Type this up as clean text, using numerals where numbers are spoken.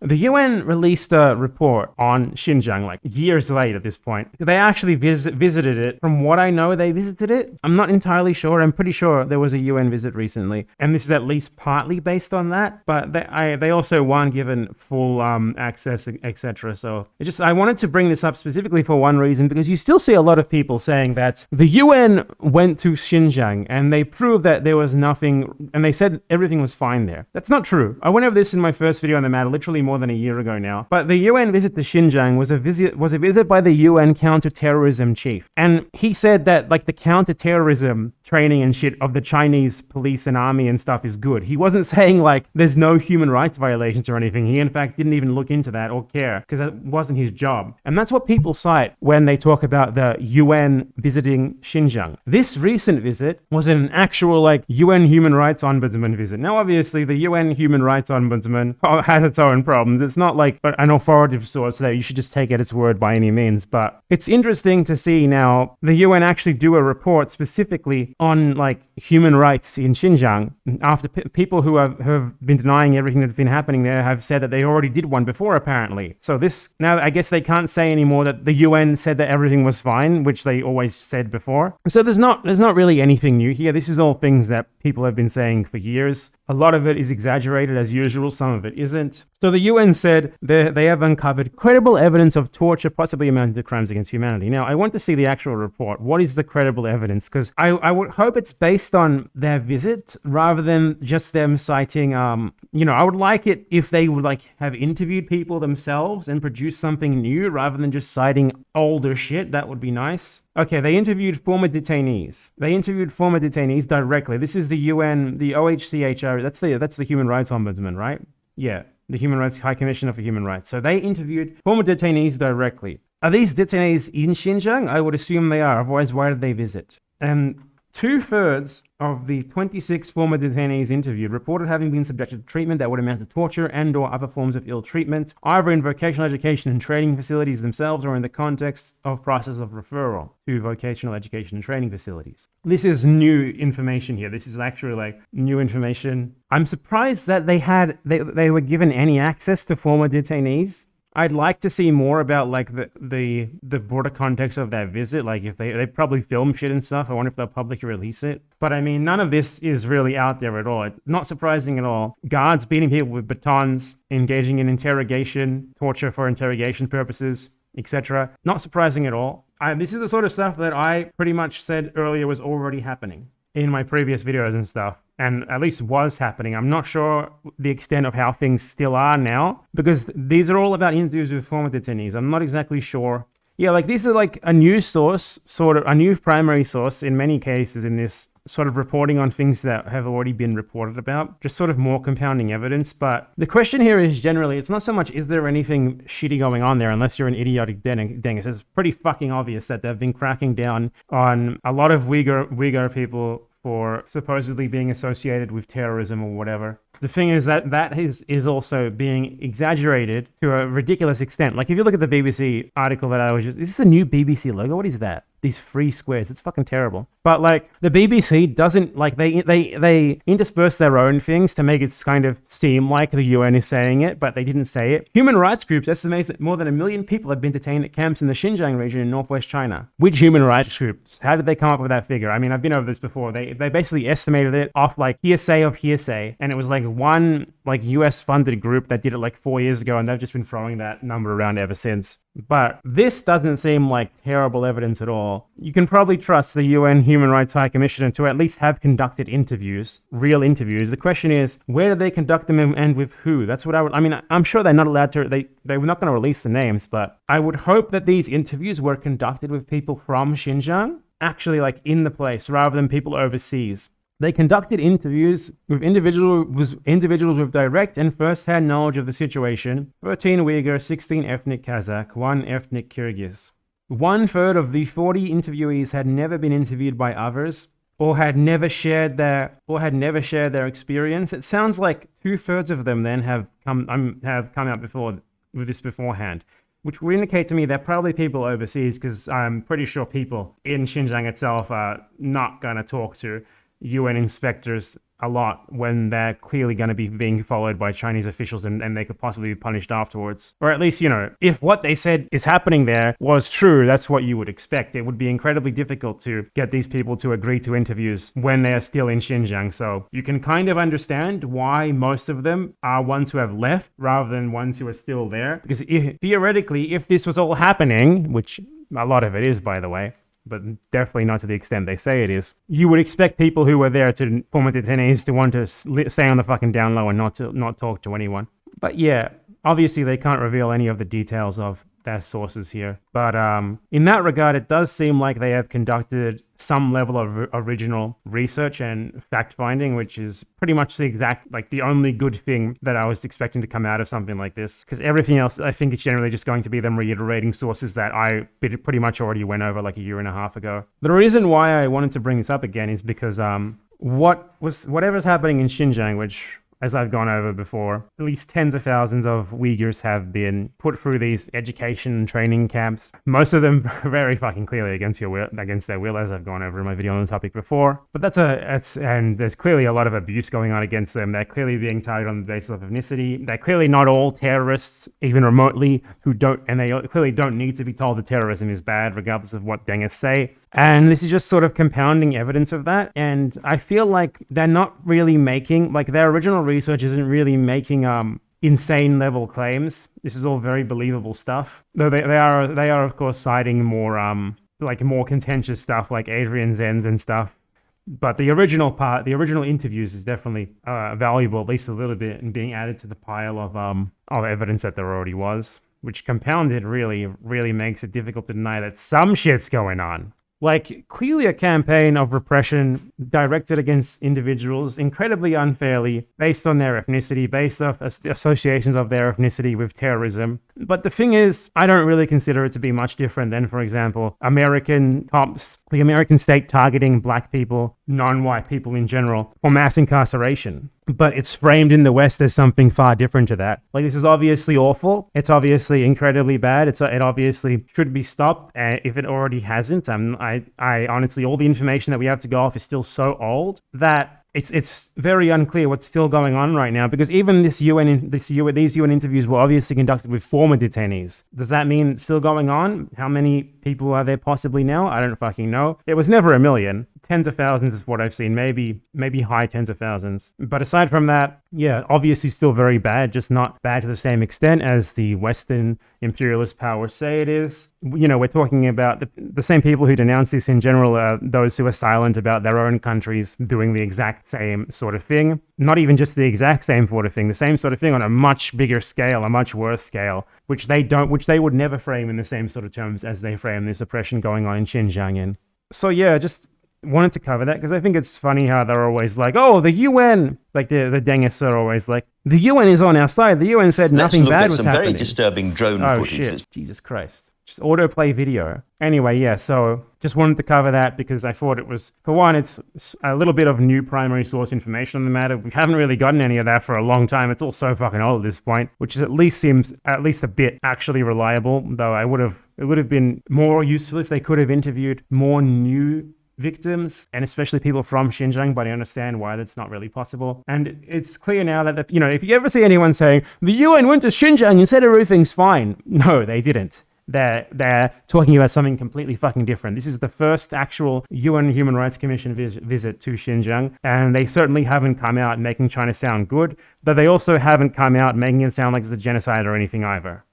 The UN released a report on Xinjiang like years late at this point. They actually visited it. From what I know, they visited it. I'm not entirely sure. I'm pretty sure there was a UN visit recently, and this is at least partly based on that. But they also weren't given full access, etc. So I wanted to bring this up specifically for one reason, because you still see a lot of people saying that the UN went to Xinjiang and they proved that there was nothing, and they said everything was fine there. That's not true. I went over this in my first video on the matter, literally more than a year ago now. But the UN visit to Xinjiang was a visit by the UN counterterrorism chief, and he said that like the counterterrorism training and shit of the Chinese police and army and stuff is good. He wasn't saying like there's no human rights violations or anything. He in fact didn't even look into that or care, because that wasn't his job. And that's what people cite when they talk about the UN visiting Xinjiang. This recent visit was an actual like UN human rights ombudsman visit. Now obviously the UN human rights ombudsman has its own problems. It's not like an authoritative source that you should just take at its word by any means, but it's interesting to see now the UN actually do a report specifically on like human rights in Xinjiang after people who have been denying everything that's been happening there have said that they already did one before apparently. So this, now I guess they can't say anymore that the UN said that everything was fine, which they always said before. So there's not really anything new here. This is all things that people have been saying for years. A lot of it is exaggerated as usual, some of it isn't. So the UN said they have uncovered credible evidence of torture possibly amounting to crimes against humanity. Now, I want to see the actual report. What is the credible evidence? Because I would hope it's based on their visit rather than just them citing, I would like it if they would like have interviewed people themselves and produced something new rather than just citing older shit. That would be nice. Okay, they interviewed former detainees. Directly. This is the UN, the OHCHR. That's the Human Rights Ombudsman, right? Yeah, the Human Rights High Commissioner for Human Rights. So they interviewed former detainees directly. Are these detainees in Xinjiang? I would assume they are. Otherwise, why did they visit? And 2/3 of the 26 former detainees interviewed reported having been subjected to treatment that would amount to torture and or other forms of ill treatment, either in vocational education and training facilities themselves or in the context of process of referral to vocational education and training facilities. This is new information here. This is actually like new information. I'm surprised that they were given any access to former detainees. I'd like to see more about like the broader context of that visit. Like if they probably film shit and stuff. I wonder if they'll publicly release it. But I mean, none of this is really out there at all. It's not surprising at all. Guards beating people with batons, engaging in interrogation, torture for interrogation purposes, etc. Not surprising at all. This is the sort of stuff that I pretty much said earlier was already happening in my previous videos and stuff, and at least was happening. I'm not sure the extent of how things still are now, because these are all about interviews with former detainees. I'm not exactly sure. Yeah, like these are like a news source, sort of a new primary source in many cases in this sort of reporting on things that have already been reported about, just sort of more compounding evidence. But the question here is generally, it's not so much is there anything shitty going on there, unless you're an idiotic dingus. It's pretty fucking obvious that they've been cracking down on a lot of Uyghur people for supposedly being associated with terrorism or whatever. The thing is that is also being exaggerated to a ridiculous extent. Like if you look at the BBC article that I was just, is this a new BBC logo? What is that? These free squares. It's fucking terrible. But like the BBC doesn't, like they intersperse their own things to make it kind of seem like the UN is saying it, but they didn't say it. Human rights groups estimate that more than 1 million people have been detained at camps in the Xinjiang region in northwest China. Which human rights groups? How did they come up with that figure? I mean, I've been over this before. They basically estimated it off like hearsay of hearsay, and it was like one like US funded group that did it like 4 years ago, and they've just been throwing that number around ever since. But this doesn't seem like terrible evidence at all. You can probably trust the UN Human Rights High Commissioner to at least have conducted interviews, real interviews. The question is, where did they conduct them and with who? That's what I mean, I'm sure they're not allowed to, they were not going to release the names, but I would hope that these interviews were conducted with people from Xinjiang, actually like in the place, rather than people overseas. They conducted interviews with individuals with direct and first-hand knowledge of the situation. 13 Uyghur, 16 ethnic Kazakh, 1 ethnic Kyrgyz. 1/3 of the 40 interviewees had never been interviewed by others, or had never shared their experience. It sounds like 2/3 of them then have come out before with this beforehand, which would indicate to me they're probably people overseas, because I'm pretty sure people in Xinjiang itself are not going to talk to UN inspectors a lot when they're clearly going to be being followed by Chinese officials and they could possibly be punished afterwards. Or at least, if what they said is happening there was true, that's what you would expect. It would be incredibly difficult to get these people to agree to interviews when they are still in Xinjiang. So you can kind of understand why most of them are ones who have left rather than ones who are still there. Because theoretically, if this was all happening, which a lot of it is, by the way, but definitely not to the extent they say it is, you would expect people who were there to former detainees to want to stay on the fucking down low and not talk to anyone. But yeah, obviously they can't reveal any of the details of their sources here. But in that regard, it does seem like they have conducted some level of original research and fact-finding, which is pretty much the only good thing that I was expecting to come out of something like this. Because everything else, I think it's generally just going to be them reiterating sources that I pretty much already went over like a year and a half ago. The reason why I wanted to bring this up again is because whatever's happening in Xinjiang, which, as I've gone over before, at least tens of thousands of Uyghurs have been put through these education and training camps. Most of them very fucking clearly against their will, as I've gone over in my video on the topic before. But and there's clearly a lot of abuse going on against them. They're clearly being targeted on the basis of ethnicity. They're clearly not all terrorists, even remotely, and they clearly don't need to be told that terrorism is bad, regardless of what Dengists say. And this is just sort of compounding evidence of that. And I feel like they're not really making, like their original research isn't really making insane level claims. This is all very believable stuff. Though they are of course citing more contentious stuff like Adrian Zenz and stuff. But the original interviews is definitely valuable, at least a little bit, and being added to the pile of evidence that there already was, which compounded really, really makes it difficult to deny that some shit's going on. Like, clearly a campaign of repression directed against individuals incredibly unfairly, based on their ethnicity, based off associations of their ethnicity with terrorism. But the thing is, I don't really consider it to be much different than, for example, American cops, the American state targeting black people, non-white people in general, for mass incarceration. But it's framed in the West as something far different to that. Like, this is obviously awful. It's obviously incredibly bad. It obviously should be stopped if it already hasn't. I honestly, all the information that we have to go off is still so old that it's very unclear what's still going on right now, because even these UN interviews were obviously conducted with former detainees. Does that mean it's still going on? How many people are there possibly now? I don't fucking know. It was never a million. Tens of thousands is what I've seen, maybe high tens of thousands. But aside from that, yeah, obviously still very bad, just not bad to the same extent as the Western imperialist powers say it is. We're talking about the same people who denounce this in general, those who are silent about their own countries doing the exact same sort of thing. Not even just the exact same sort of thing, the same sort of thing on a much bigger scale, a much worse scale, which they would never frame in the same sort of terms as they frame this oppression going on in Xinjiang in. So yeah, just wanted to cover that because I think it's funny how they're always like, oh, the UN, like the Dengists are always like, the UN is on our side. The UN said nothing bad was happening. Let's look at some very disturbing drone footage. Shit. Jesus Christ. Just autoplay video. Anyway, yeah, so just wanted to cover that because I thought it was, for one, it's a little bit of new primary source information on the matter. We haven't really gotten any of that for a long time. It's all so fucking old at this point, which seems at least a bit actually reliable, though it would have been more useful if they could have interviewed more new victims, and especially people from Xinjiang, but I understand why that's not really possible. And it's clear now that, if you ever see anyone saying, the UN went to Xinjiang and said everything's fine. No, they didn't. They're talking about something completely fucking different. This is the first actual UN Human Rights Commission visit to Xinjiang, and they certainly haven't come out making China sound good, but they also haven't come out making it sound like it's a genocide or anything either.